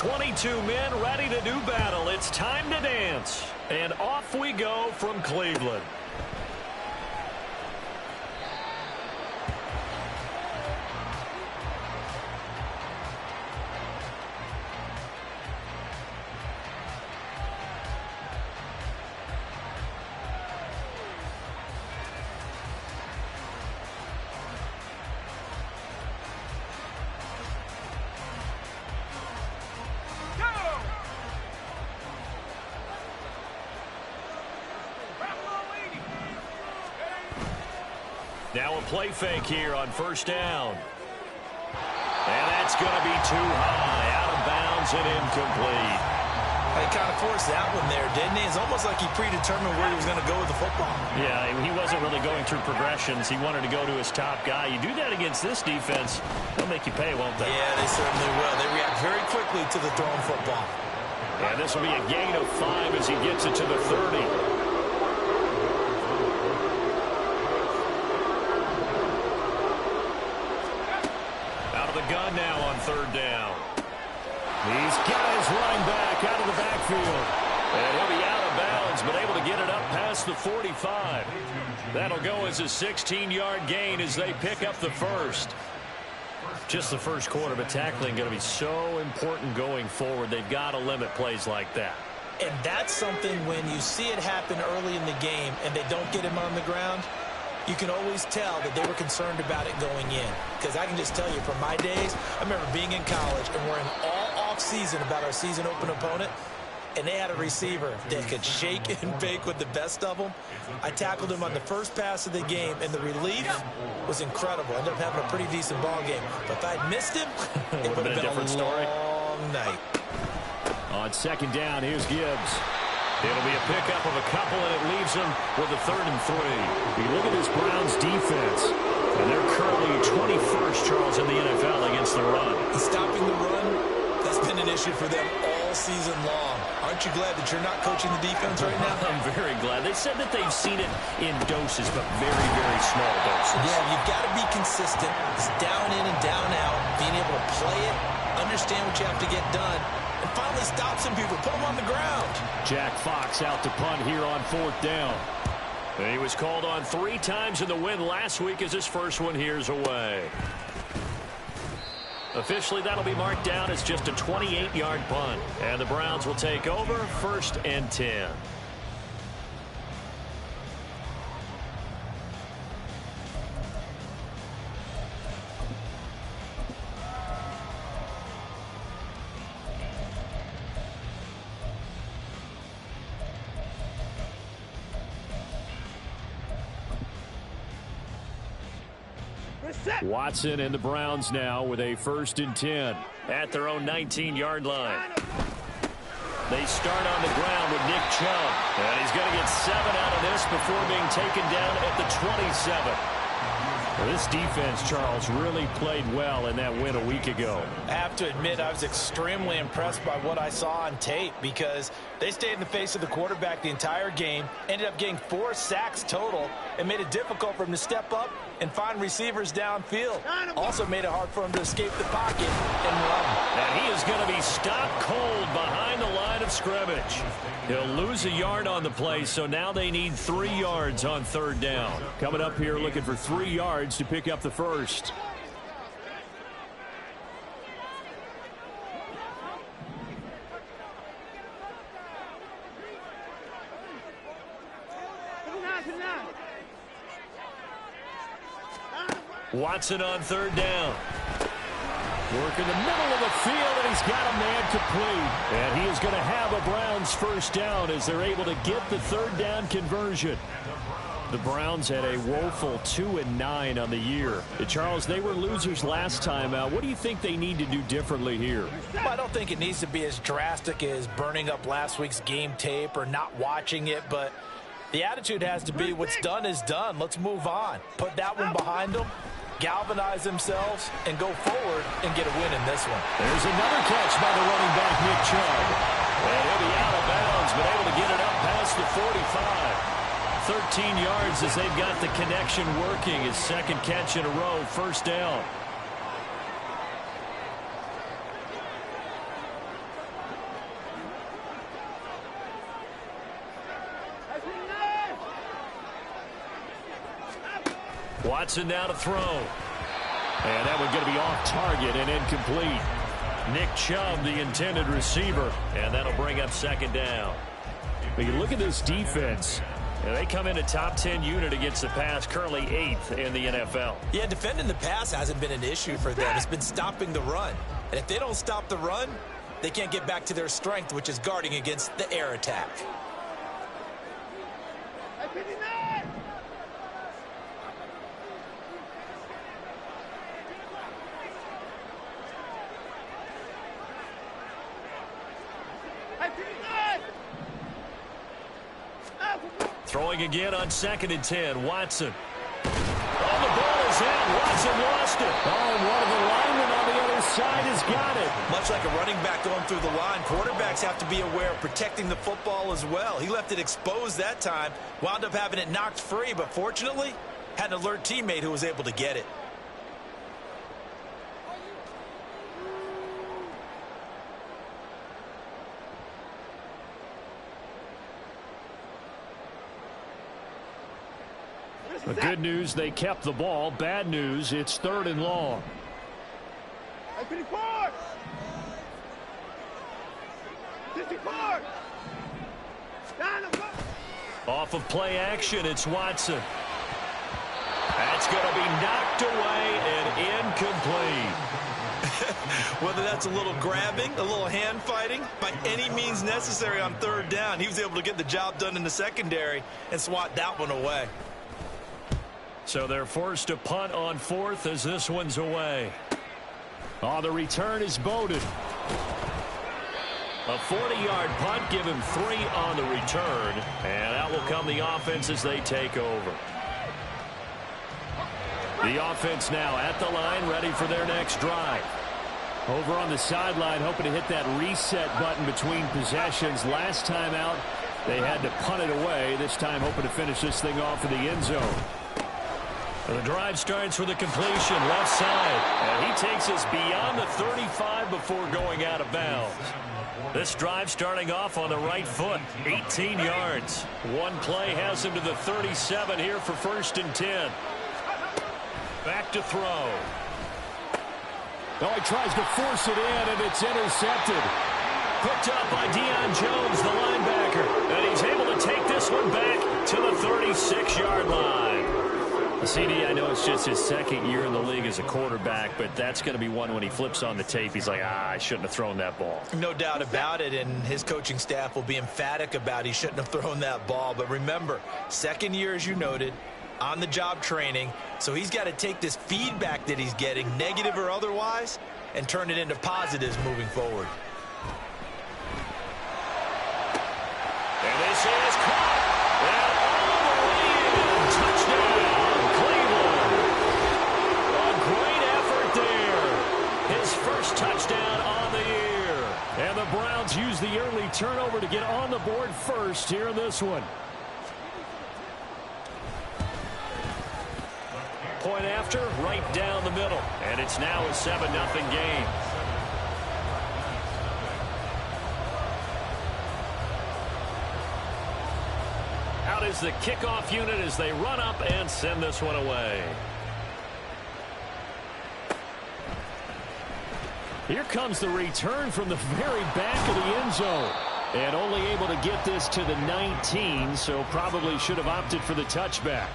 22 men ready to do battle. It's time to dance. And off we go from Cleveland. Now a play fake here on first down. And that's going to be too high. Out of bounds and incomplete. He kind of forced that one there, didn't he? It's almost like he predetermined where he was going to go with the football. Yeah, he wasn't really going through progressions. He wanted to go to his top guy. You do that against this defense, they'll make you pay, won't they? Yeah, they certainly will. They react very quickly to the thrown football. Yeah, this will be a gain of 5 as he gets it to the 30. Gun now on third down. He's got his running back out of the backfield. And he'll be out of bounds, but able to get it up past the 45. That'll go as a 16-yard gain as they pick up the first. Just the first quarter, but tackling going to be so important going forward. They've got to limit plays like that. And that's something when you see it happen early in the game and they don't get him on the ground, you can always tell that they were concerned about it going in. Because I can just tell you from my days, I remember being in college and worrying all off-season about our season-open opponent, and they had a receiver that could shake and bake with the best of them. I tackled him on the first pass of the game, and the relief was incredible. I ended up having a pretty decent ball game. But if I'd missed him, it would have been a different story. Long night. On second down, here's Gibbs. It'll be a pickup of a couple, and it leaves them with a 3rd and 3. You look at this Browns defense, and they're currently 21st, Charles, in the NFL against the run. Stopping the run, that's been an issue for them all season long. Aren't you glad that you're not coaching the defense right now? I'm very glad. They said that they've seen it in doses, but very, very small doses. Yeah, you've got to be consistent. It's down in and down out, being able to play it, understand what you have to get done, and finally stop some people, put them on the ground. Jack Fox out to punt here on 4th down. And he was called on 3 times in the win last week as his first one here's away. Officially, that'll be marked down as just a 28-yard punt. And the Browns will take over 1st and 10. Watson and the Browns now with a 1st and 10 at their own 19-yard line. They start on the ground with Nick Chubb. And he's going to get 7 out of this before being taken down at the 27. Well, this defense, Charles, really played well in that win a week ago. I have to admit, I was extremely impressed by what I saw on tape because they stayed in the face of the quarterback the entire game, ended up getting 4 sacks total, and made it difficult for him to step up and find receivers downfield. Also made it hard for him to escape the pocket and run. And he is going to be stopped cold behind the line of scrimmage. He'll lose a yard on the play, so now they need 3 yards on 3rd down. Coming up here looking for 3 yards to pick up the first. Watson on 3rd down. Work in the middle of the field, and he's got a man complete. And he is going to have a Browns 1st down as they're able to get the 3rd down conversion. The Browns had a woeful 2-9 on the year. Charles, they were losers last time out. What do you think they need to do differently here? Well, I don't think it needs to be as drastic as burning up last week's game tape or not watching it, but the attitude has to be what's done is done. Let's move on. Put that one behind them, galvanize themselves, and go forward and get a win in this one. There's another catch by the running back, Nick Chubb. And he'll be out of bounds, but able to get it up past the 45. 13 yards as they've got the connection working. His 2nd catch in a row, 1st down. Watson now to throw. And that one going to be off target and incomplete. Nick Chubb, the intended receiver, and that'll bring up second down. When you look at this defense, they come in a top 10 unit against the pass, currently 8th in the NFL. Yeah, defending the pass hasn't been an issue for them. It's been stopping the run. And if they don't stop the run, they can't get back to their strength, which is guarding against the air attack. Throwing again on 2nd and 10. Watson. Oh, the ball is out. Watson lost it. Oh, and one of the linemen on the other side has got it. Much like a running back going through the line, quarterbacks have to be aware of protecting the football as well. He left it exposed that time, wound up having it knocked free, but fortunately, had an alert teammate who was able to get it. The good news, they kept the ball. Bad news, it's 3rd and long. Off of play action, it's Watson. That's going to be knocked away and incomplete. Whether that's a little grabbing, a little hand fighting, by any means necessary on 3rd down, he was able to get the job done in the secondary and swat that one away. So they're forced to punt on 4th as this one's away. Oh, the return is Bowden. A 40-yard punt, give him 3 on the return. And out will come the offense as they take over. The offense now at the line, ready for their next drive. Over on the sideline, hoping to hit that reset button between possessions. Last time out, they had to punt it away. This time hoping to finish this thing off in the end zone. The drive starts with a completion left side. And he takes us beyond the 35 before going out of bounds. This drive starting off on the right foot. 18 yards. One play has him to the 37 here for 1st and 10. Back to throw. Oh, he tries to force it in, and it's intercepted. Picked up by Deion Jones, the linebacker. And he's able to take this one back to the 36-yard line. CD, I know it's just his 2nd year in the league as a quarterback, but that's going to be one when he flips on the tape. He's like, I shouldn't have thrown that ball. No doubt about it, and his coaching staff will be emphatic about he shouldn't have thrown that ball. But remember, 2nd year, as you noted, on-the-job training, so he's got to take this feedback that he's getting, negative or otherwise, and turn it into positives moving forward. And this is caught. And all the way in. Touchdown, Cleveland. A great effort there. His first touchdown on the year. And the Browns use the early turnover to get on the board first here in this one. Point after, right down the middle. And it's now a 7-0 game. Out is the kickoff unit as they run up and send this one away. Here comes the return from the very back of the end zone. And only able to get this to the 19, so probably should have opted for the touchback.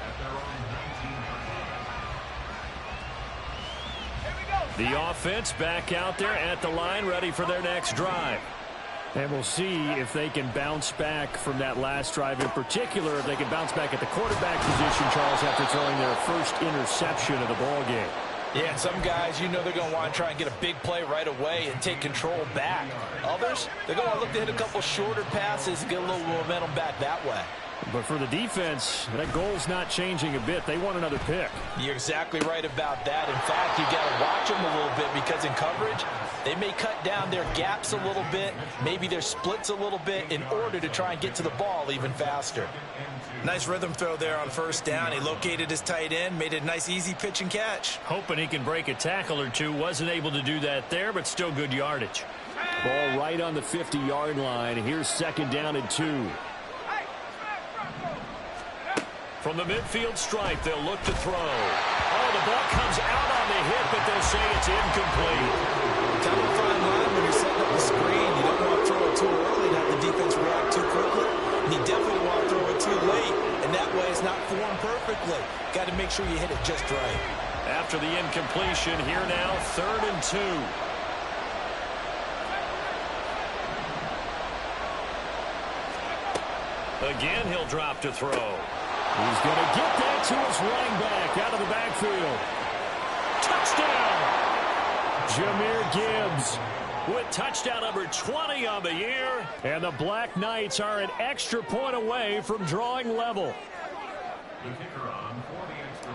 The offense back out there at the line, ready for their next drive. And we'll see if they can bounce back from that last drive in particular, if they can bounce back at the quarterback position, Charles, after throwing their first interception of the ball game. Yeah, and some guys, you know they're going to want to try and get a big play right away and take control back. Others, they're going to look to hit a couple shorter passes and get a little momentum back that way. But for the defense, that goal's not changing a bit. They want another pick. You're exactly right about that. In fact, you got to watch them a little bit because in coverage, they may cut down their gaps a little bit, maybe their splits a little bit in order to try and get to the ball even faster. Nice rhythm throw there on 1st down. He located his tight end, made it a nice easy pitch and catch. Hoping he can break a tackle or two. Wasn't able to do that there, but still good yardage. Ball right on the 50-yard line. Here's 2nd down and 2. From the midfield stripe, they'll look to throw. Oh, the ball comes out on the hit, but they'll say it's incomplete. Kind of a fine line when you're setting up the screen. You don't want to throw it too early and have the defense react too quickly. And you definitely want to throw it too late, and that way it's not formed perfectly. Got to make sure you hit it just right. After the incompletion, here now, 3rd and 2. Again, he'll drop to throw. He's going to get that to his running back out of the backfield. Touchdown! Jahmyr Gibbs with touchdown number 20 on the year. And the Black Knights are an extra point away from drawing level.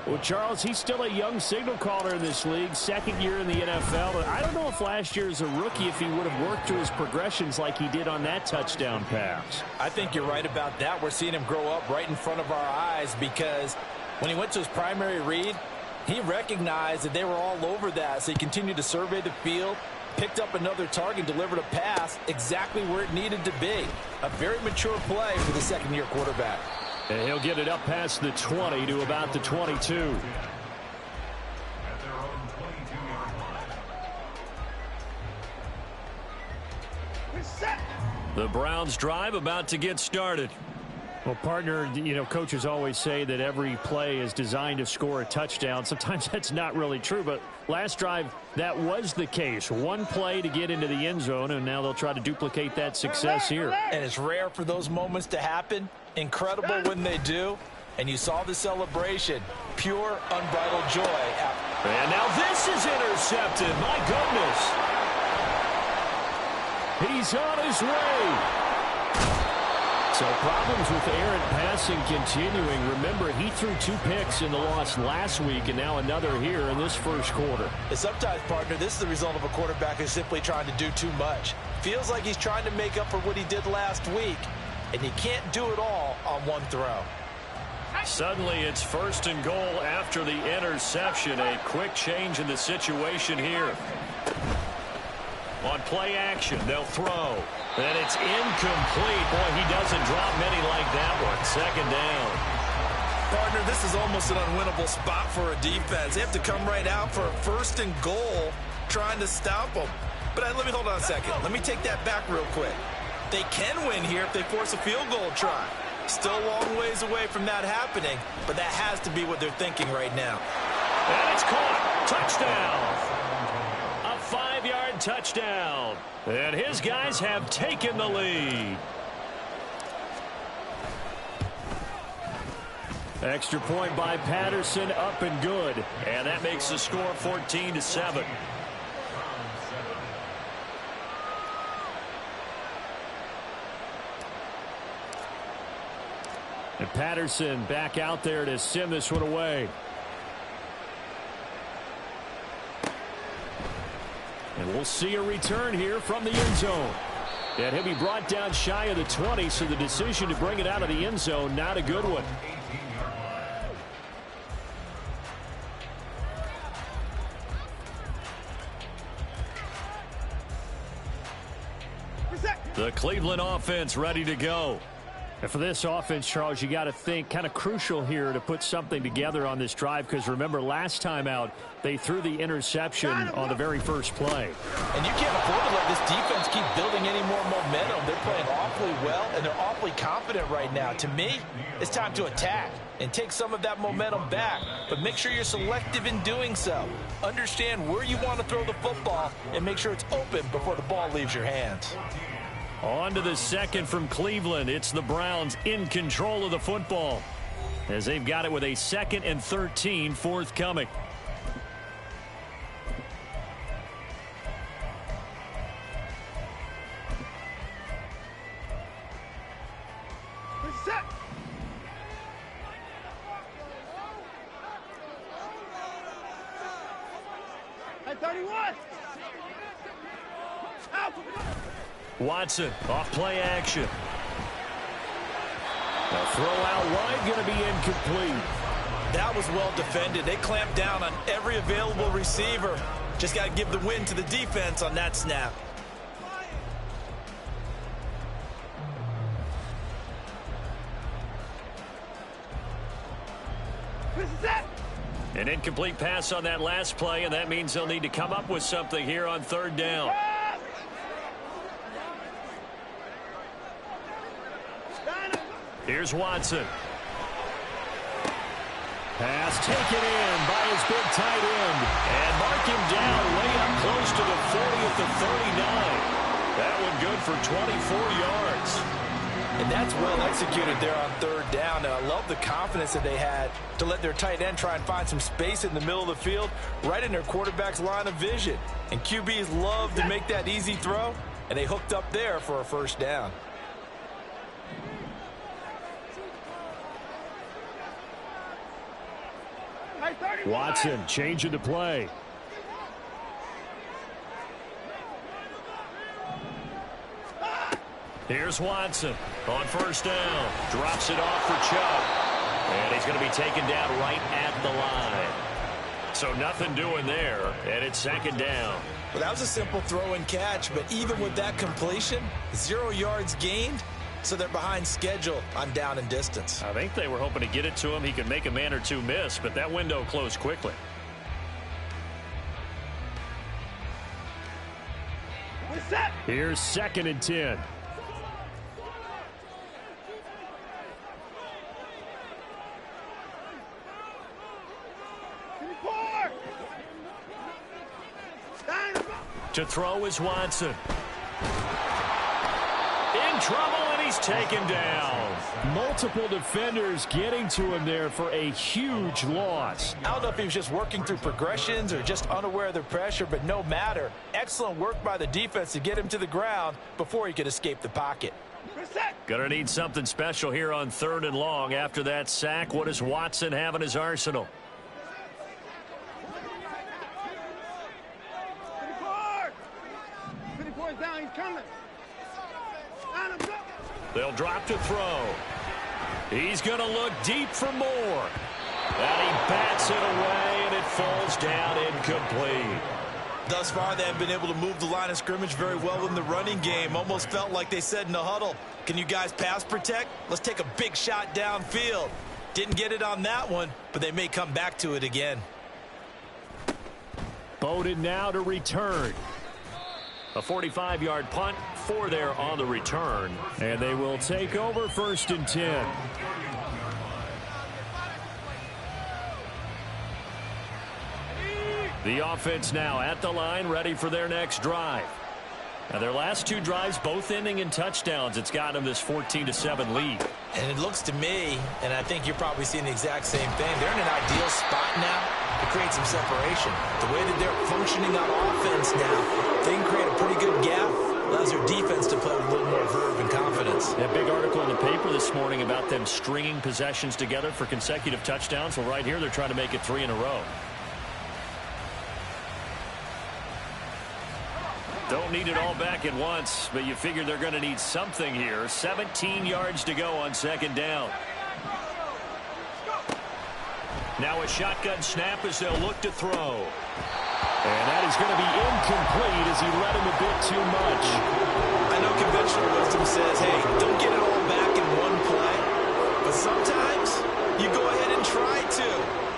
Well, Charles, he's still a young signal caller in this league, 2nd year in the NFL. I don't know if last year as a rookie, if he would have worked through his progressions like he did on that touchdown pass. I think you're right about that. We're seeing him grow up right in front of our eyes because when he went to his primary read, he recognized that they were all over that. So he continued to survey the field, picked up another target, delivered a pass exactly where it needed to be. A very mature play for the 2nd-year quarterback. And he'll get it up past the 20 to about the 22. The Browns drive about to get started. Well, partner, you know, coaches always say that every play is designed to score a touchdown. Sometimes that's not really true, but last drive, that was the case. One play to get into the end zone, and now they'll try to duplicate that success here. And it's rare for those moments to happen. Incredible when they do. And you saw the celebration. Pure, unbridled joy. And now this is intercepted. My goodness. He's on his way. So problems with errant passing continuing. Remember, he threw 2 picks in the loss last week, and now another here in this first quarter. And sometimes, partner, this is the result of a quarterback who's simply trying to do too much. Feels like he's trying to make up for what he did last week, and you can't do it all on one throw. Suddenly, it's 1st and goal after the interception. A quick change in the situation here. On play action, they'll throw. And it's incomplete. Boy, he doesn't drop many like that one. 2nd down. Partner, this is almost an unwinnable spot for a defense. They have to come right out for a 1st and goal trying to stop them. But let me hold on a second. Let me take that back real quick. They can win here if they force a field goal try. Still a long ways away from that happening, but that has to be what they're thinking right now. And it's caught. Touchdown. A 5-yard touchdown. And his guys have taken the lead. Extra point by Patterson, up and good. And that makes the score 14-7. And Patterson back out there to send this one away. And we'll see a return here from the end zone. And he'll be brought down shy of the 20, so the decision to bring it out of the end zone, not a good one. The Cleveland offense ready to go. And for this offense, Charles, you got to think kind of crucial here to put something together on this drive, because remember, last time out, they threw the interception on the very first play. And you can't afford to let this defense keep building any more momentum. They're playing awfully well, and they're awfully confident right now. To me, it's time to attack and take some of that momentum back. But make sure you're selective in doing so. Understand where you want to throw the football and make sure it's open before the ball leaves your hands. On to the second from Cleveland. It's the Browns in control of the football as they've got it with a 2nd and 13 forthcoming. Set. At 31. Out. Watson off play action. The throw out wide going to be incomplete. That was well defended. They clamped down on every available receiver. Just got to give the win to the defense on that snap. An incomplete pass on that last play, and that means they'll need to come up with something here on third down. Here's Watson. Pass taken in by his big tight end. And mark him down way up close to the 40 at the 39. That one good for 24 yards. And that's well executed there on third down. And I love the confidence that they had to let their tight end try and find some space in the middle of the field, right in their quarterback's line of vision. And QBs love to make that easy throw, and they hooked up there for a first down. Watson changing the play. Here's Watson on first down. Drops it off for Chubb. And he's going to be taken down right at the line. So nothing doing there, and it's second down. Well, that was a simple throw and catch, but even with that completion, 0 yards gained, so they're behind schedule on down and distance. I think they were hoping to get it to him. He could make a man or two miss, but that window closed quickly. Here's 2nd and 10. To throw is Watson. In trouble, and he's taken down. Multiple defenders getting to him there for a huge loss. I don't know if he was just working through progressions or just unaware of the pressure, but no matter. Excellent work by the defense to get him to the ground before he could escape the pocket. Gonna need something special here on 3rd and long. After that sack, what does Watson have in his arsenal? Down, he's coming. They'll drop to throw. He's going to look deep for more. And he bats it away, and it falls down incomplete. Thus far, they have been able to move the line of scrimmage very well in the running game. Almost felt like they said in the huddle, can you guys pass protect? Let's take a big shot downfield. Didn't get it on that one, but they may come back to it again. Bowden now to return. A 45-yard punt for there on the return. And they will take over 1st and 10. The offense now at the line, ready for their next drive. Now their last 2 drives, both ending in touchdowns. It's got them this 14-7 lead. And it looks to me, and I think you're probably seeing the exact same thing, they're in an ideal spot now to create some separation. The way that they're functioning on offense now, they can create a pretty good gap. Allows their defense to play with a little more verve and confidence. That big article in the paper this morning about them stringing possessions together for consecutive touchdowns. Well, right here, they're trying to make it 3 in a row. Don't need it all back at once, but you figure they're going to need something here. 17 yards to go on 2nd down. Now a shotgun snap as they'll look to throw. And that is going to be incomplete as he let him a bit too much. I know conventional wisdom says, hey, don't get it all back in one play. But sometimes you go ahead and try to.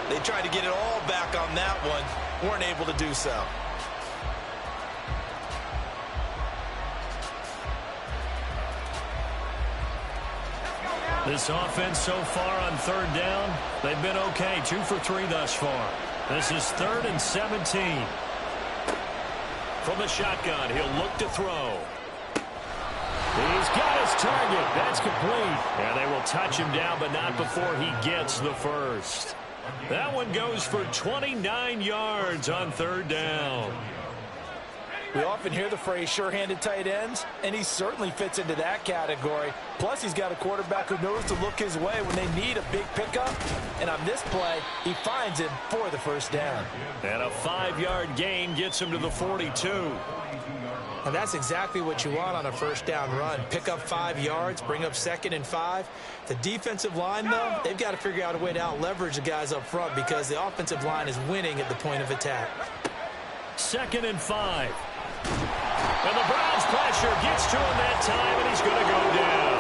They tried to get it all back on that one. Weren't able to do so. This offense so far on 3rd down, they've been okay. 2 for 3 thus far. This is 3rd and 17. From the shotgun, he'll look to throw. He's got his target. That's complete. And they will touch him down, but not before he gets the first. That one goes for 29 yards on 3rd down. We often hear the phrase sure-handed tight ends, and he certainly fits into that category. Plus, he's got a quarterback who knows to look his way when they need a big pickup. And on this play, he finds him for the first down. And a 5-yard gain gets him to the 42. And that's exactly what you want on a first down run. Pick up 5 yards, bring up 2nd and 5. The defensive line, though, they've got to figure out a way to out-leverage the guys up front because the offensive line is winning at the point of attack. 2nd and 5. And the Browns pressure gets to him that time, and he's going to go down.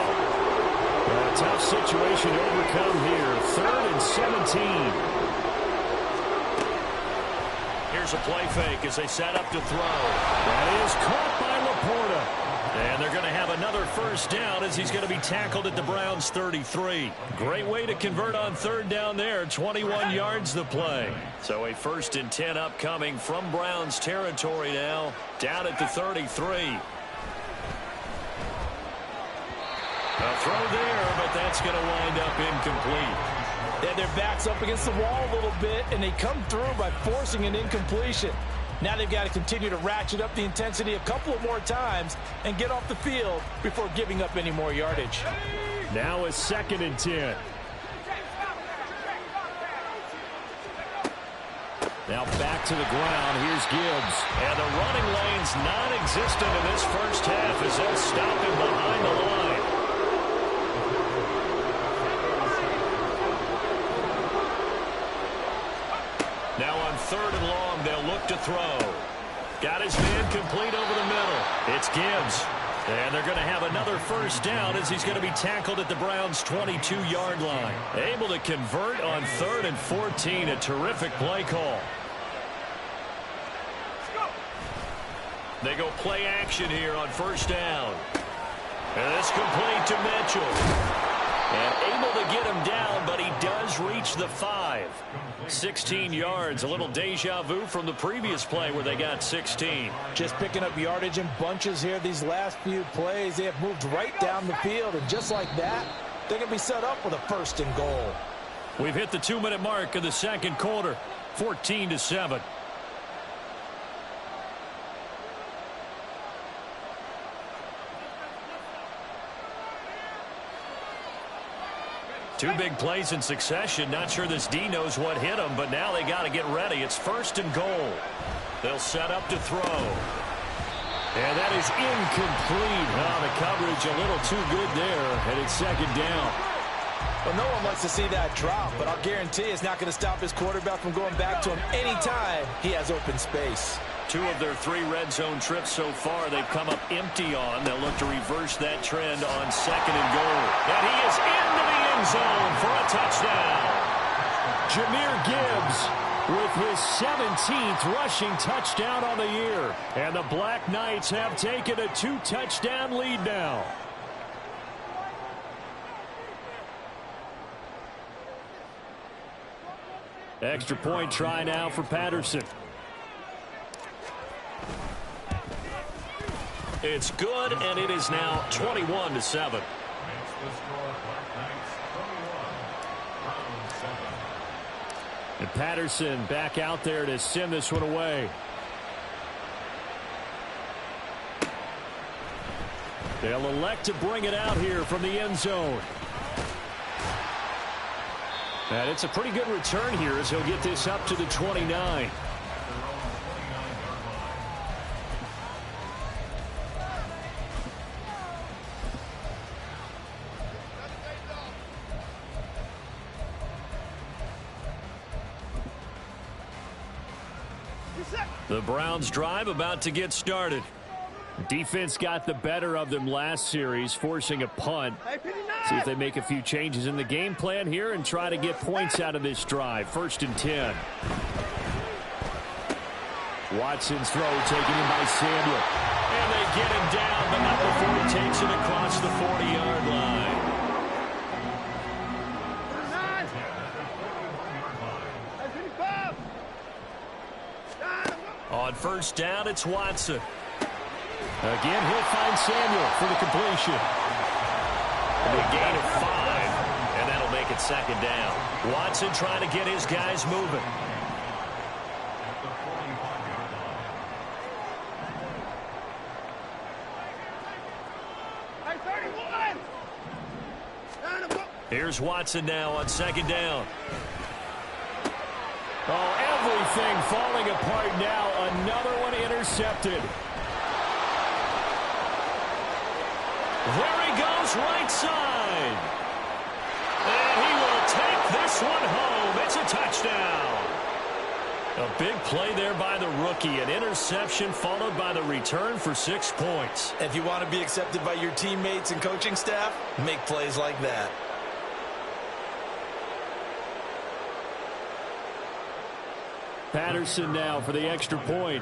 A tough situation to overcome here. 3rd and 17. Here's a play fake as they set up to throw. That is caught by Laporta. And they're going to have another first down as he's going to be tackled at the Browns' 33. Great way to convert on third down there. 21 yards the play. So a 1st and 10 upcoming from Browns territory now. Down at the 33. A throw there, but that's going to wind up incomplete. And their back's up against the wall a little bit, and they come through by forcing an incompletion. Now they've got to continue to ratchet up the intensity a couple of more times and get off the field before giving up any more yardage. Now a 2nd and 10. Now back to the ground. Here's Gibbs. And the running lane's non-existent in this first half as they'll stop him behind the line. Now on 3rd and long, they'll look to throw. Got his man complete over the middle. It's Gibbs. And they're going to have another first down as he's going to be tackled at the Browns' 22-yard line. Able to convert on 3rd and 14. A terrific play call. They go play action here on 1st down. And it's complete to Mitchell. And able to get him down, but he does reach the 5. 16 yards, a little deja vu from the previous play where they got 16. Just picking up yardage in bunches here these last few plays. They have moved right down the field, and just like that, they're going to be set up with a 1st and goal. We've hit the 2-minute mark in the 2nd quarter, 14-7. Two big plays in succession. Not sure this D knows what hit him, but now they got to get ready. It's 1st and goal. They'll set up to throw. And that is incomplete. Oh, the coverage a little too good there, and it's 2nd down. Well, no one likes to see that drop, but I'll guarantee it's not going to stop his quarterback from going back to him anytime he has open space. 2 of their 3 red zone trips so far they've come up empty on. They'll look to reverse that trend on 2nd and goal. And he is into the end zone for a touchdown. Jahmyr Gibbs with his 17th rushing touchdown on the year. And the Black Knights have taken a 2-touchdown lead now. Extra point try now for Patterson. It's good, and it is now 21-7. And Patterson back out there to send this one away. They'll elect to bring it out here from the end zone. And it's a pretty good return here as he'll get this up to the 29. The Browns drive about to get started. Defense got the better of them last series, forcing a punt. See if they make a few changes in the game plan here and try to get points out of this drive. 1st and 10. Watson's throw taken in by Samuel. And they get him down, but not before he takes it across the 40-yard line. On 1st down, it's Watson. Again, he'll find Samuel for the completion. A gain of 5, and that'll make it 2nd down. Watson trying to get his guys moving. Here's Watson now on 2nd down. Oh, everything falling apart now. Another one intercepted. There he goes, right side. And he will take this one home. It's a touchdown. A big play there by the rookie. An interception followed by the return for 6 points. If you want to be accepted by your teammates and coaching staff, make plays like that. Patterson now for the extra point.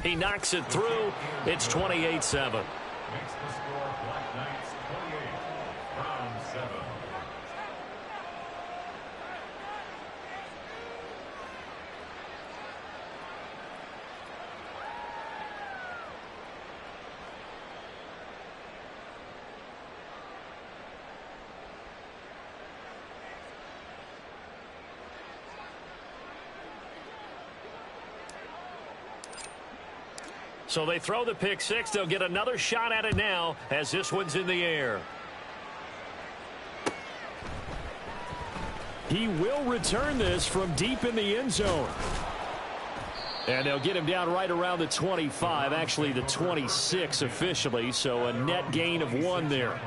He knocks it through. It's 28-7. So they throw the pick six. They'll get another shot at it now as this one's in the air. He will return this from deep in the end zone. And they'll get him down right around the 25, actually the 26 officially, so a net gain of 1 there.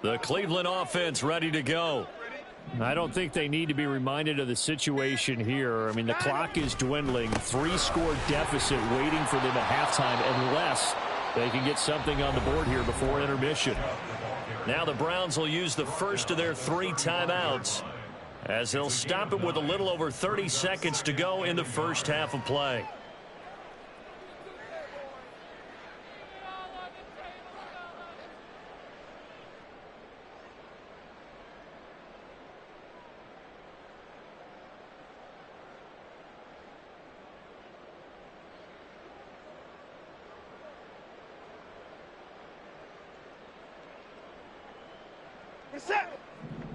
The Cleveland offense ready to go. I don't think they need to be reminded of the situation here. I mean, the clock is dwindling. 3-score deficit waiting for them at halftime unless they can get something on the board here before intermission. Now the Browns will use the first of their 3 timeouts as they'll stop it with a little over 30 seconds to go in the first half of play.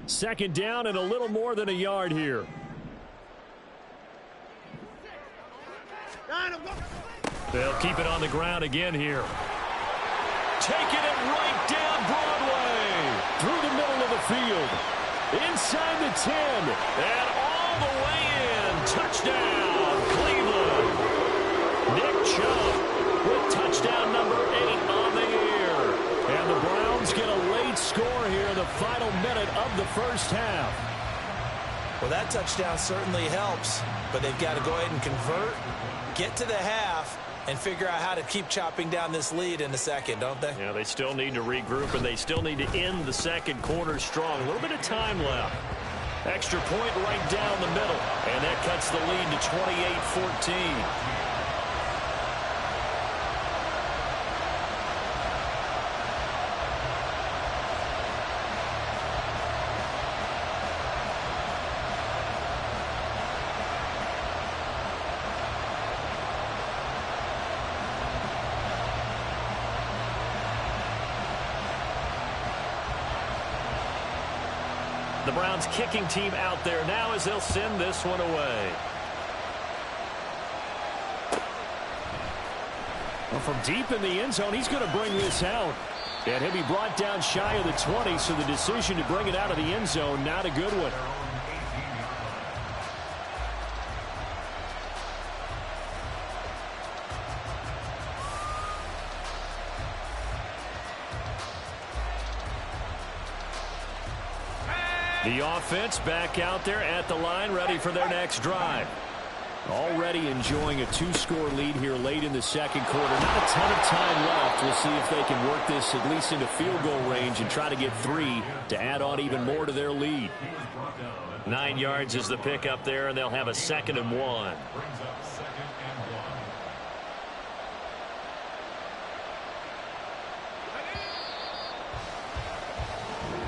Second down and a little more than a yard here. They'll keep it on the ground again here. Taking it right down Broadway. Through the middle of the field. Inside the 10. And all the way in. Touchdown, Cleveland. Nick Chubb with touchdown number 8 on the year. And the Browns get a late score here in the final minute of the first half. Well, that touchdown certainly helps, but they've got to go ahead and convert, get to the half, and figure out how to keep chopping down this lead in the second, don't they? Yeah, they still need to regroup, and they still need to end the second quarter strong. A little bit of time left. Extra point right down the middle, and that cuts the lead to 28-14. The Browns kicking team out there now as they'll send this one away. Well, from deep in the end zone, he's going to bring this out. And he'll be brought down shy of the 20, so the decision to bring it out of the end zone, not a good one. The offense back out there at the line, ready for their next drive. Already enjoying a 2-score lead here late in the second quarter. Not a ton of time left. We'll see if they can work this at least into field goal range and try to get 3 to add on even more to their lead. 9 yards is the pick up there, and they'll have a 2nd and 1.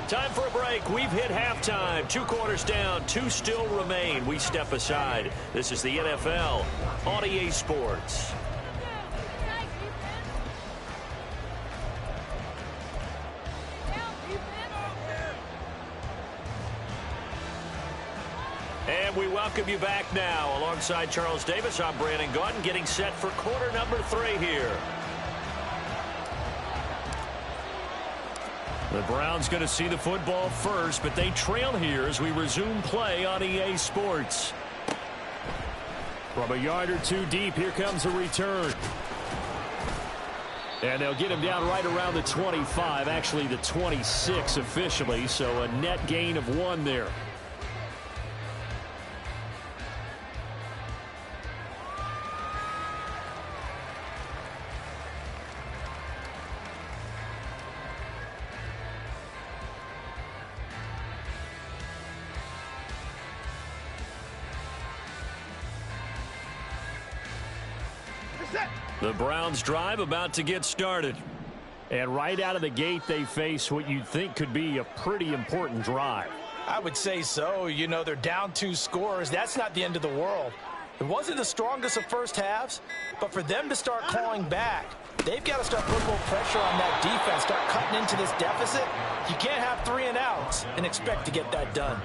Time for a break. We've hit halftime. 2 quarters down. 2 still remain. We step aside. This is the NFL on EA Sports. And we welcome you back now. Alongside Charles Davis, I'm Brandon Gaudin, getting set for quarter number 3 here. The Browns going to see the football first, but they trail here as we resume play on EA Sports. From a yard or two deep, here comes a return. And they'll get him down right around the 25, actually the 26 officially, so a net gain of 1 there. The Browns drive about to get started. And right out of the gate, they face what you'd think could be a pretty important drive. I would say so. You know, they're down 2 scores. That's not the end of the world. It wasn't the strongest of first halves, but for them to start clawing back, they've got to start putting more pressure on that defense, start cutting into this deficit. You can't have 3 and outs and expect to get that done.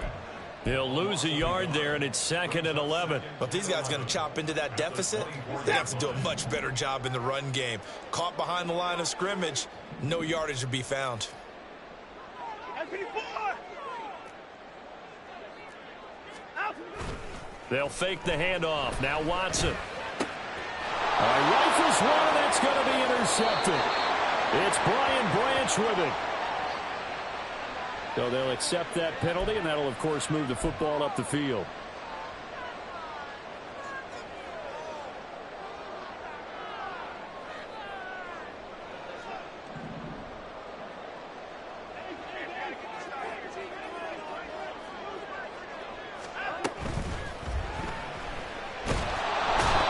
They'll lose a yard there, and it's 2nd and 11. But if these guys are going to chop into that deficit, they have to do a much better job in the run game. Caught behind the line of scrimmage, no yardage to be found. They'll fake the handoff. Now Watson. Rifles one, and that's going to be intercepted. It's Brian Branch with it. So they'll accept that penalty, and that'll, of course, move the football up the field.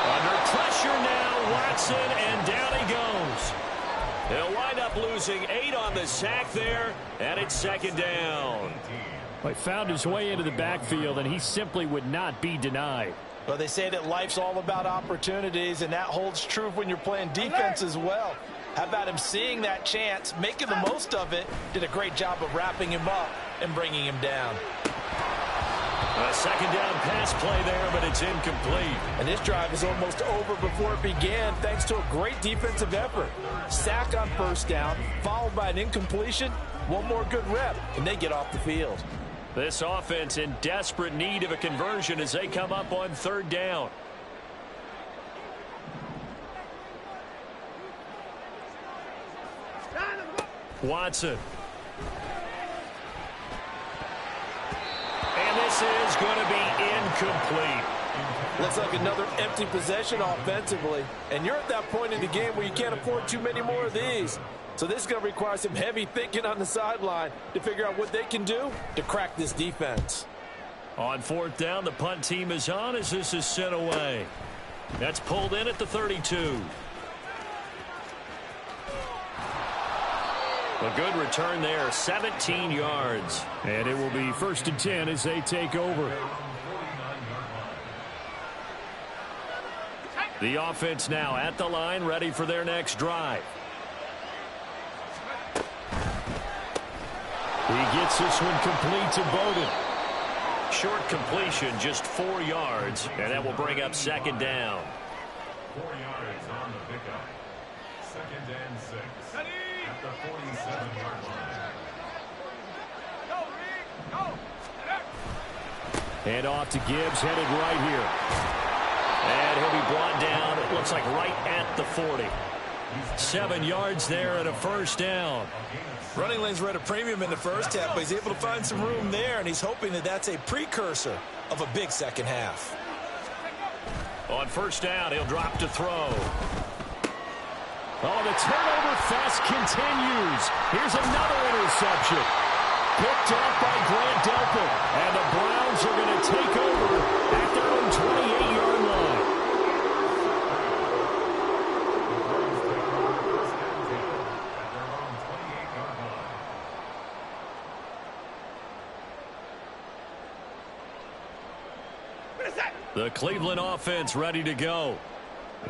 Under pressure now, Watson, and down he goes. He'll wind up losing 8 on the sack there, and it's 2nd down. He found his way into the backfield, and he simply would not be denied. Well, they say that life's all about opportunities, and that holds true when you're playing defense as well. How about him seeing that chance, making the most of it, did a great job of wrapping him up and bringing him down. A 2nd down pass play there, but it's incomplete. And this drive is almost over before it began, thanks to a great defensive effort. Sack on 1st down, followed by an incompletion. One more good rep, and they get off the field. This offense in desperate need of a conversion as they come up on 3rd down. Watson. And this is going to be incomplete. Looks like another empty possession offensively. And you're at that point in the game where you can't afford too many more of these. So this is going to require some heavy thinking on the sideline to figure out what they can do to crack this defense. On 4th down, the punt team is on as this is sent away. That's pulled in at the 32. A good return there, 17 yards. And it will be 1st and 10 as they take over. The offense now at the line, ready for their next drive. He gets this one complete to Bowden. Short completion, just 4 yards, and that will bring up 2nd down. 4 yards on the pickup. 2nd and 6 at the 47-yard line. And off to Gibbs, headed right here. And he'll be brought down, it looks like right at the 40. 7 yards there and a 1st down. Running lanes were at a premium in the first half, but he's able to find some room there, and he's hoping that that's a precursor of a big second half. On 1st down, he'll drop to throw. Oh, the turnover fest continues. Here's another interception. Picked off by Grant Delpit, and the Browns are going to take over at their own 28-yard line. The Cleveland offense ready to go.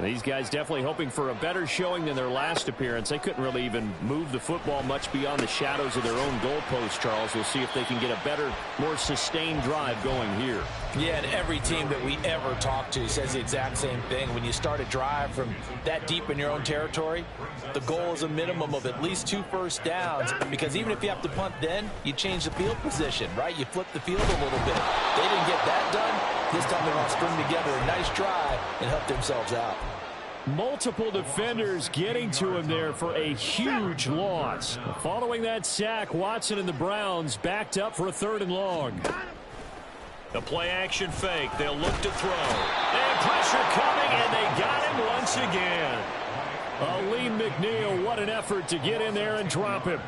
These guys definitely hoping for a better showing than their last appearance. They couldn't really even move the football much beyond the shadows of their own goalpost, Charles. We'll see if they can get a better, more sustained drive going here. Yeah, and every team that we ever talk to says the exact same thing. When you start a drive from that deep in your own territory, the goal is a minimum of at least 2 first downs, because even if you have to punt then, you change the field position, right? You flip the field a little bit. They didn't get that done. This time they're going to string together a nice drive and help themselves out. Multiple defenders getting to him there for a huge loss. Following that sack, Watson and the Browns backed up for a 3rd and long. The play-action fake. They'll look to throw. And pressure coming, and they got him once again. Aleem McNeil, what an effort to get in there and drop him.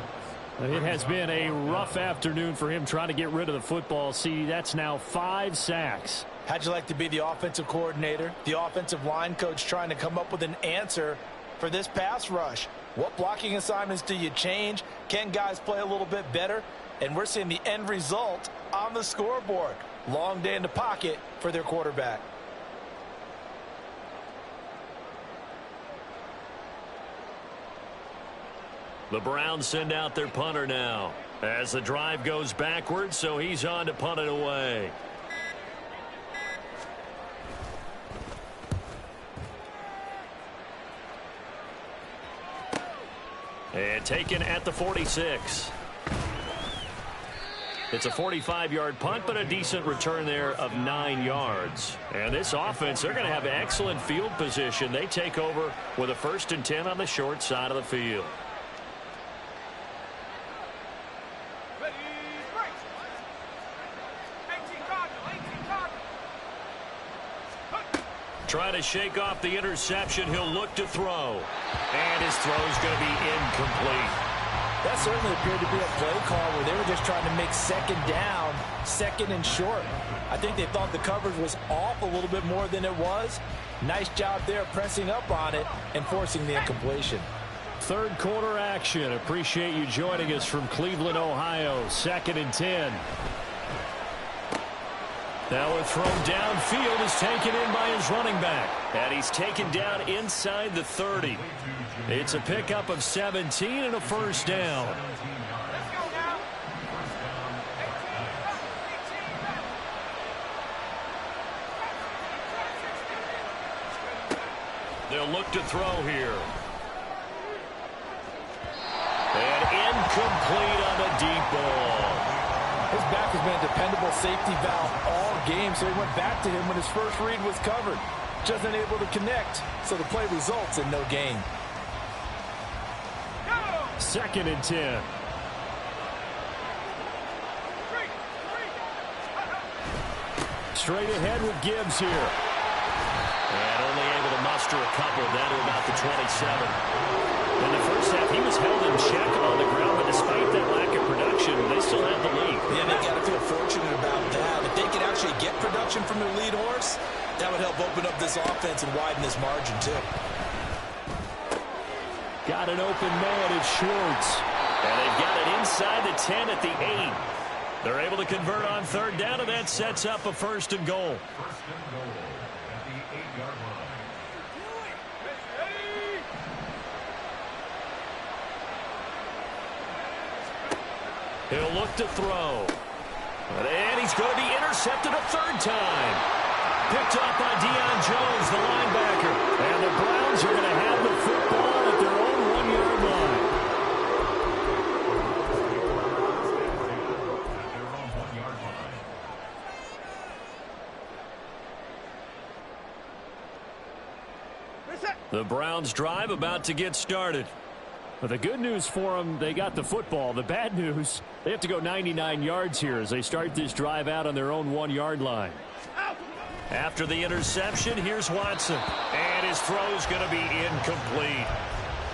It has been a rough afternoon for him trying to get rid of the football. See, that's now 5 sacks. How'd you like to be the offensive coordinator, the offensive line coach, trying to come up with an answer for this pass rush? What blocking assignments do you change? Can guys play a little bit better? And we're seeing the end result on the scoreboard. Long day in the pocket for their quarterback. The Browns send out their punter now as the drive goes backwards, so he's on to punt it away. And taken at the 46. It's a 45-yard punt, but a decent return there of 9 yards. And this offense, they're going to have excellent field position. They take over with a 1st and 10 on the short side of the field. Trying to shake off the interception. He'll look to throw. And his throw is going to be incomplete. That certainly appeared to be a play call where they were just trying to make 2nd down, 2nd and short. I think they thought the coverage was off a little bit more than it was. Nice job there pressing up on it and forcing the incompletion. 3rd quarter action. Appreciate you joining us from Cleveland, Ohio. 2nd and 10. Now a throw downfield is taken in by his running back. And he's taken down inside the 30. It's a pickup of 17 and a 1st down. They'll look to throw here. And incomplete on the deep ball. His back has been a dependable safety valve all game, so he went back to him when his first read was covered. Just unable to connect, so the play results in no gain. 2nd and 10. Straight ahead with Gibbs here. And only able to muster a couple down to about the 27. In the first half, he was held in check on the ground, but despite that lack of production, they still had the lead. Yeah, they got to feel fortunate about that. If they could actually get production from their lead horse, that would help open up this offense and widen this margin, too. Got an open man, it's Schwartz. And they've got it inside the 10 at the 8. They're able to convert on 3rd down, and that sets up a 1st and goal. 1st and goal at the 8-yard line. He'll look to throw. And he's going to be intercepted a 3rd time. Picked up by Deion Jones, the linebacker. And the Browns are going to have the football at their own 1-yard line. The Browns drive about to get started. But the good news for them, they got the football. The bad news, they have to go 99 yards here as they start this drive out on their own 1-yard line. After the interception, here's Watson. And his throw's going to be incomplete.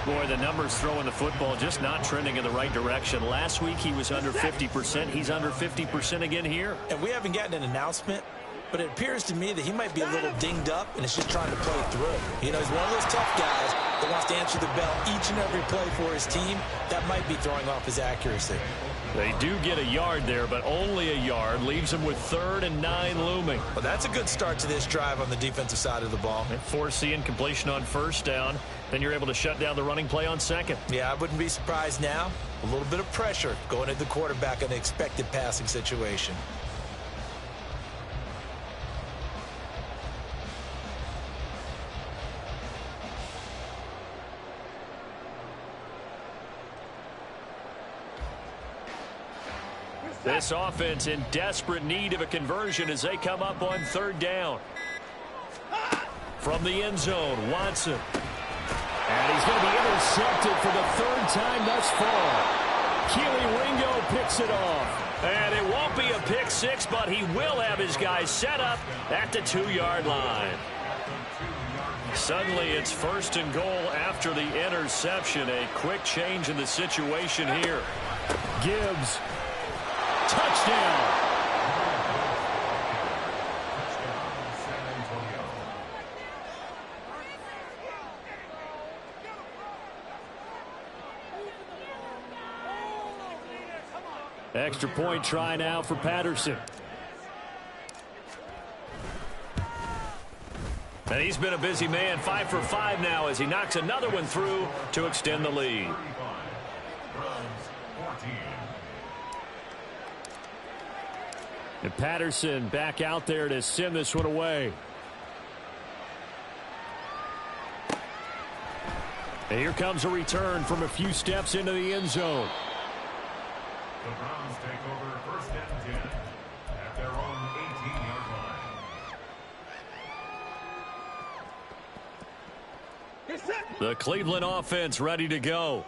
Boy, the numbers throwing the football just not trending in the right direction. Last week he was under 50%. He's under 50% again here. And we haven't gotten an announcement, but it appears to me that he might be a little dinged up and is just trying to play through. You know, he's one of those tough guys that wants to answer the bell each and every play for his team. That might be throwing off his accuracy. They do get a yard there, but only a yard. Leaves them with 3rd and 9 looming. Well, that's a good start to this drive on the defensive side of the ball. And force the incompletion on 1st down. Then you're able to shut down the running play on 2nd. Yeah, I wouldn't be surprised now. A little bit of pressure going at the quarterback in an expected passing situation. This offense in desperate need of a conversion as they come up on 3rd down. From the end zone, Watson. And he's going to be intercepted for the 3rd time thus far. Keely Ringo picks it off. And it won't be a pick 6, but he will have his guys set up at the 2-yard line. Suddenly it's 1st and goal after the interception. A quick change in the situation here. Gibbs. Touchdown. Extra point try now for Patterson. And he's been a busy man, 5 for 5 now as he knocks another one through to extend the lead. And Patterson back out there to send this one away. And here comes a return from a few steps into the end zone. The Browns take over 1st and 10 at their own 18-yard line. The Cleveland offense ready to go.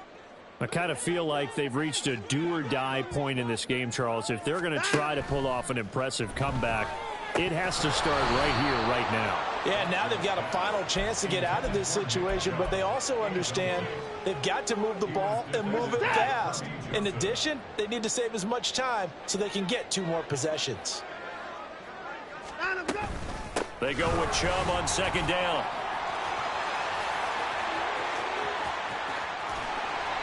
I kind of feel like they've reached a do-or-die point in this game, Charles. If they're going to try to pull off an impressive comeback, it has to start right here, right now. Yeah, now they've got a final chance to get out of this situation, but they also understand they've got to move the ball and move it fast. In addition, they need to save as much time so they can get 2 more possessions. They go with Chubb on 2nd down.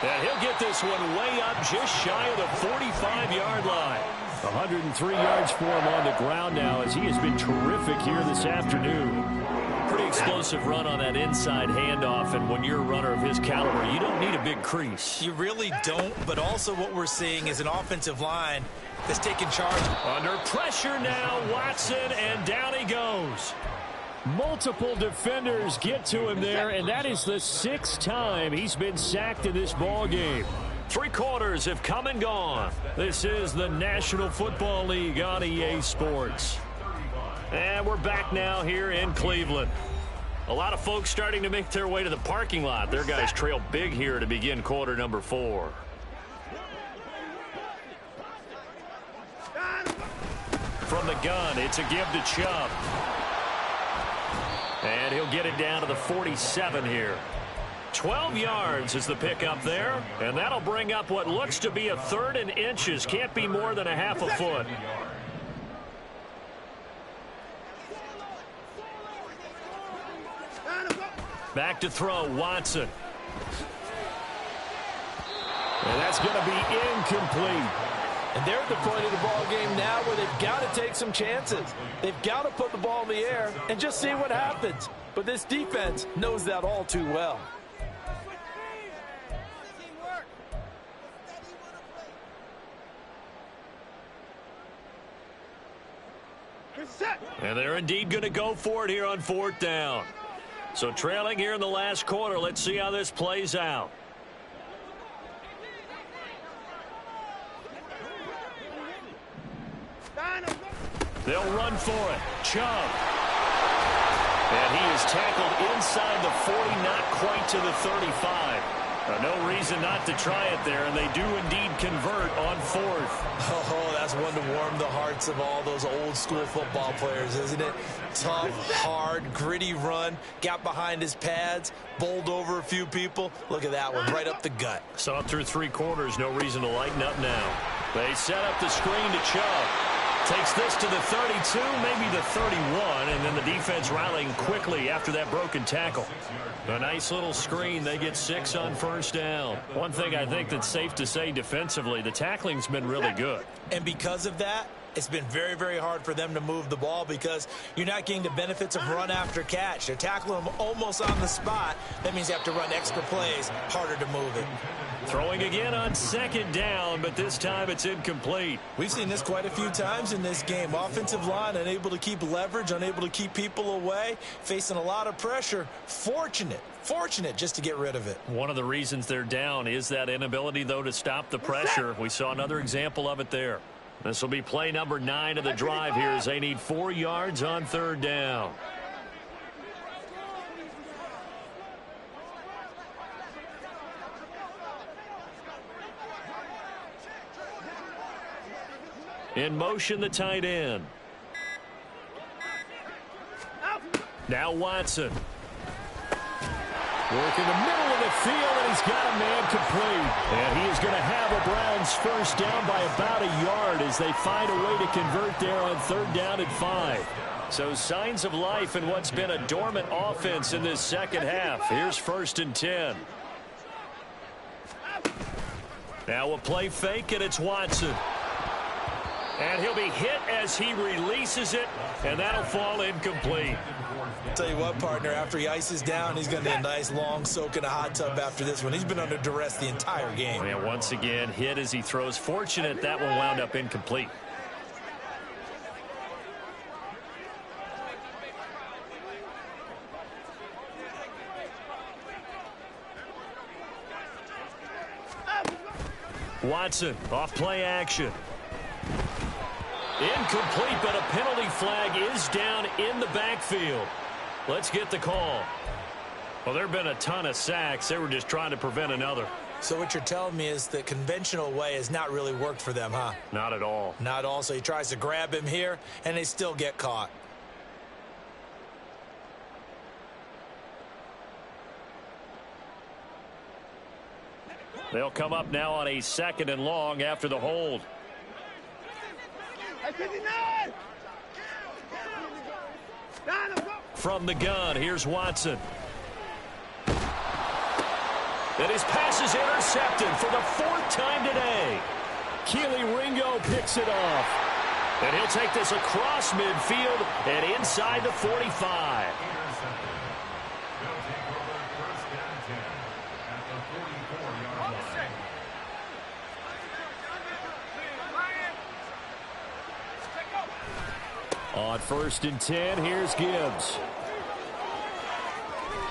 And he'll get this one way up just shy of the 45-yard line. 103 yards for him on the ground now as he has been terrific here this afternoon. Pretty explosive run on that inside handoff, and when you're a runner of his caliber, you don't need a big crease. You really don't, but also what we're seeing is an offensive line that's taking charge. Under pressure now, Watson, and down he goes. Multiple defenders get to him there, and that is the 6th time he's been sacked in this ball game. 3 quarters have come and gone. This is the National Football League on EA Sports. And we're back now here in Cleveland. A lot of folks starting to make their way to the parking lot. Their guys trail big here to begin quarter number 4. From the gun, it's a give to Chubb. And he'll get it down to the 47 here. 12 yards is the pickup there, and that'll bring up what looks to be a 3rd and inches. Can't be more than a half a foot. Back to throw, Watson. And that's going to be incomplete. And they're at the point of the ball game now where they've got to take some chances. They've got to put the ball in the air and just see what happens. But this defense knows that all too well. And they're indeed going to go for it here on 4th down. So trailing here in the last quarter, let's see how this plays out. They'll run for it. Chubb. And he is tackled inside the 40, not quite to the 35. No reason not to try it there, and they do indeed convert on 4th. Oh, that's one to warm the hearts of all those old-school football players, isn't it? Tough, hard, gritty run, got behind his pads, bowled over a few people. Look at that one, right up the gut. Saw through 3 quarters, no reason to lighten up now. They set up the screen to Chubb. Takes this to the 32, maybe the 31, and then the defense rallying quickly after that broken tackle. A nice little screen. They get 6 on first down. One thing I think that's safe to say defensively, the tackling's been really good. And because of that, it's been very, very hard for them to move the ball because you're not getting the benefits of run after catch. They're tackling them almost on the spot. That means you have to run extra plays, harder to move it. Throwing again on second down, but this time it's incomplete. We've seen this quite a few times in this game. Offensive line unable to keep leverage, unable to keep people away, facing a lot of pressure. Fortunate just to get rid of it. One of the reasons they're down is that inability, though, to stop the pressure. We saw another example of it there. This will be play number 9 of the drive here as they need 4 yards on third down. In motion, the tight end. Now Watson. Work in the middle of the field, and he's got a man complete. And he is going to have a Browns first down by about a yard as they find a way to convert there on third down and 5. So signs of life in what's been a dormant offense in this second half. Here's first and 10. Now a play fake, and it's Watson. And he'll be hit as he releases it, and that'll fall incomplete. Tell you what, partner, after he ices down, he's going to need a nice long soak in a hot tub after this one. He's been under duress the entire game. And once again, hit as he throws. Fortunate that one wound up incomplete. Watson, off play action. Incomplete, but a penalty flag is down in the backfield. Let's get the call. Well, there have been a ton of sacks. They were just trying to prevent another. So what you're telling me is the conventional way has not really worked for them, huh? Not at all. Not all. So he tries to grab him here, and they still get caught. They'll come up now on a 2nd and long after the hold. From the gun, here's Watson. And his pass is intercepted for the 4th time today. Keely Ringo picks it off. And he'll take this across midfield and inside the 45. On 1st and 10, here's Gibbs.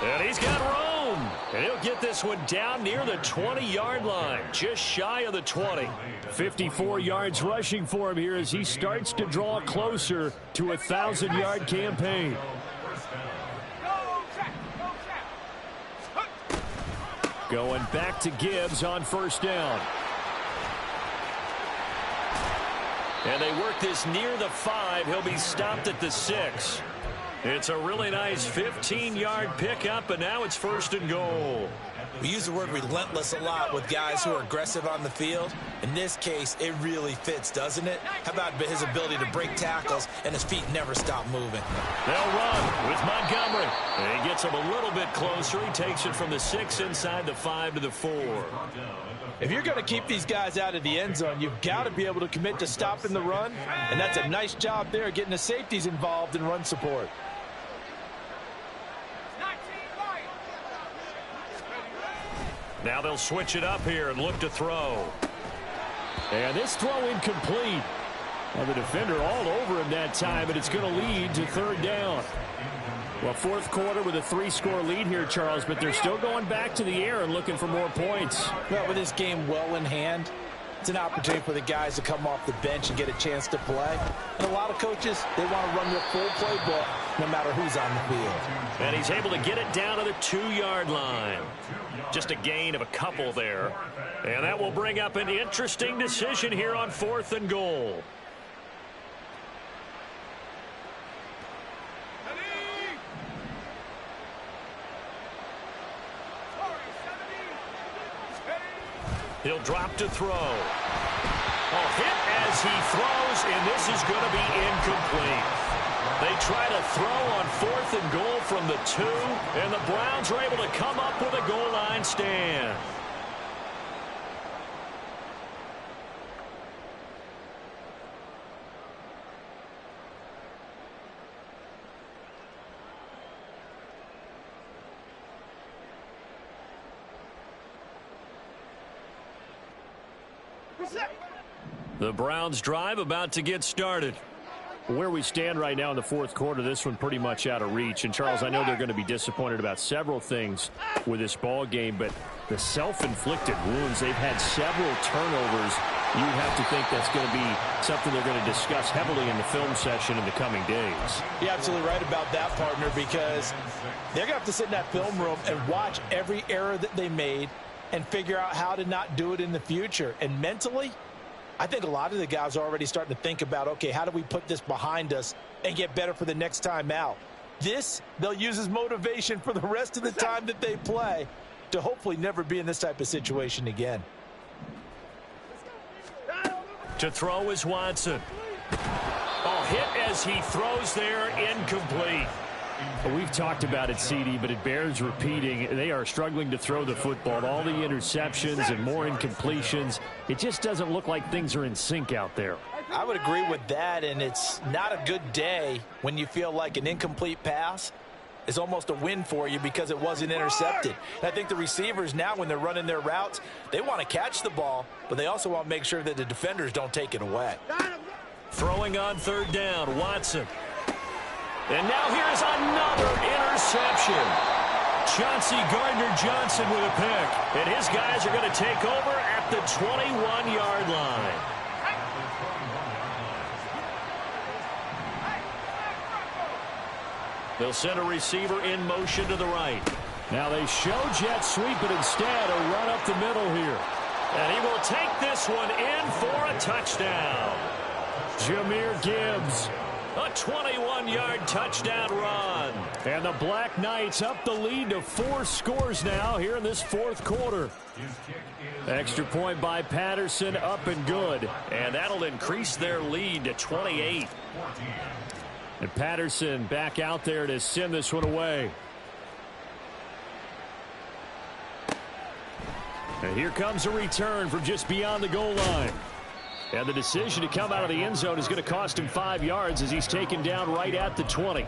And he's got room. And he'll get this one down near the 20-yard line, just shy of the 20. 54 yards rushing for him here as he starts to draw closer to a 1,000-yard campaign. Going back to Gibbs on 1st down. And they work this near the 5. He'll be stopped at the 6. It's a really nice 15-yard pickup, and now it's 1st and goal. We use the word relentless a lot with guys who are aggressive on the field. In this case, it really fits, doesn't it? How about his ability to break tackles and his feet never stop moving? They'll run with Montgomery. And he gets him a little bit closer. He takes it from the 6 inside the 5 to the 4. If you're going to keep these guys out of the end zone, you've got to be able to commit to stopping the run. And that's a nice job there, getting the safeties involved in run support. Now they'll switch it up here and look to throw. And this throw incomplete. And the defender all over him that time, but it's going to lead to 3rd down. Well, 4th quarter with a 3-score lead here, Charles, but they're still going back to the air and looking for more points. Well, with this game well in hand, it's an opportunity for the guys to come off the bench and get a chance to play. And a lot of coaches, they want to run their full playbook no matter who's on the field. And he's able to get it down to the 2-yard line. Just a gain of a couple there. And that will bring up an interesting decision here on 4th and goal. He'll drop to throw. Oh, hit as as he throws, and this is going to be incomplete. They try to throw on 4th and goal from the 2, and the Browns are able to come up with a goal line stand. The Browns drive about to get started. Where we stand right now in the fourth quarter, this one pretty much out of reach. And, Charles, I know they're going to be disappointed about several things with this ball game, but the self-inflicted wounds, they've had several turnovers. You have to think that's going to be something they're going to discuss heavily in the film session in the coming days. You're absolutely right about that, partner, because they're going to have to sit in that film room and watch every error that they made and figure out how to not do it in the future. And mentally, I think a lot of the guys are already starting to think about, okay, how do we put this behind us and get better for the next time out? This, they'll use as motivation for the rest of the time that they play to hopefully never be in this type of situation again. To throw is Watson. Oh, hit as he throws there, incomplete. We've talked about it, CD, but it bears repeating. They are struggling to throw the football. All the interceptions and more incompletions. It just doesn't look like things are in sync out there. I would agree with that, and it's not a good day when you feel like an incomplete pass is almost a win for you because it wasn't intercepted. And I think the receivers now, when they're running their routes, they want to catch the ball, but they also want to make sure that the defenders don't take it away. Throwing on 3rd down, Watson. And now here's another interception. Chauncey Gardner-Johnson with a pick. And his guys are going to take over at the 21-yard line. They'll send a receiver in motion to the right. Now they show jet sweep, but instead a run up the middle here. And he will take this one in for a touchdown. Jahmyr Gibbs. A 21-yard touchdown run. And the Black Knights up the lead to 4 scores now here in this fourth quarter. Extra point by Patterson, up and good. And that'll increase their lead to 28. And Patterson back out there to send this one away. And here comes a return from just beyond the goal line. And the decision to come out of the end zone is going to cost him 5 yards as he's taken down right at the 20.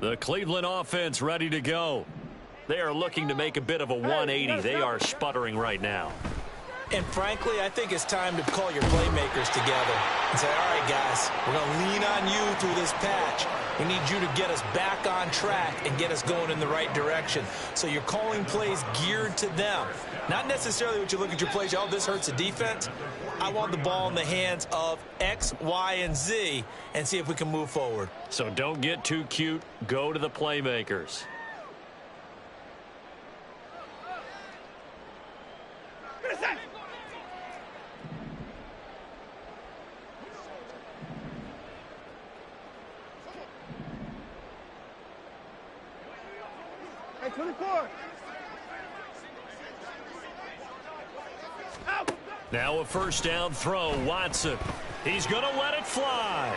The Cleveland offense ready to go. They are looking to make a bit of a 180. They are sputtering right now. And frankly, I think it's time to call your playmakers together and say, all right, guys, we're going to lean on you through this patch. We need you to get us back on track and get us going in the right direction. So you're calling plays geared to them. Not necessarily what you look at your plays, oh, this hurts the defense. I want the ball in the hands of X, Y, and Z and see if we can move forward. So don't get too cute. Go to the playmakers. Hey, 24. Now a first down throw, Watson. He's going to let it fly.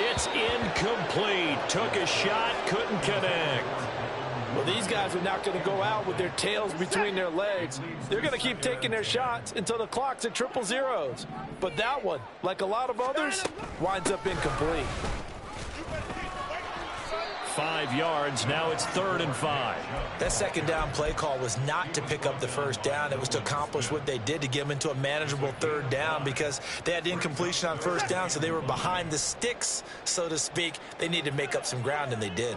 It's incomplete. Took a shot, couldn't connect. Well, these guys are not going to go out with their tails between their legs. They're going to keep taking their shots until the clock's at 000. But that one, like a lot of others, winds up incomplete. 5 yards. Now it's 3rd and 5. That second down play call was not to pick up the first down. It was to accomplish what they did to get them into a manageable 3rd down because they had incompletion on first down, so they were behind the sticks, so to speak. They needed to make up some ground, and they did.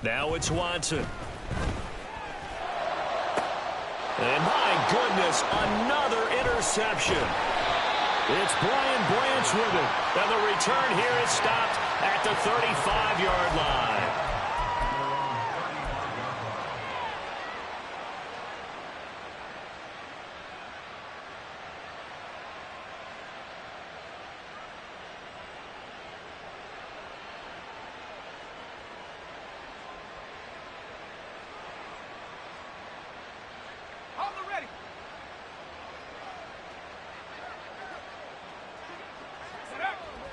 Now it's Watson. And my goodness, another interception. It's Brian Branch with it. And the return here is stopped at the 35-yard line.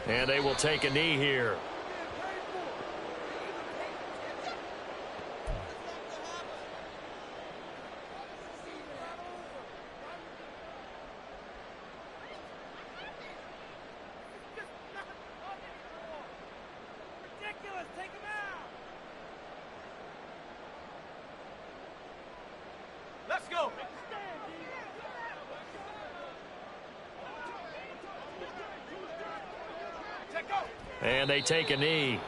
And they will take a knee here. Ridiculous. Take him out. Let's go. And they take a knee.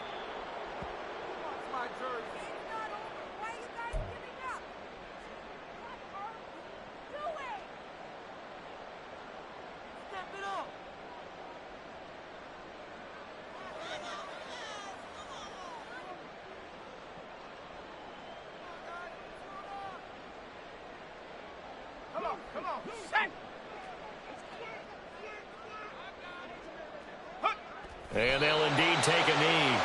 Come on. Set. And they'll indeed take a knee.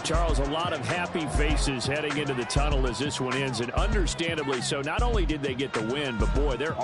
Charles, a lot of happy faces heading into the tunnel as this one ends, and understandably so. Not only did they get the win, but boy, they're off.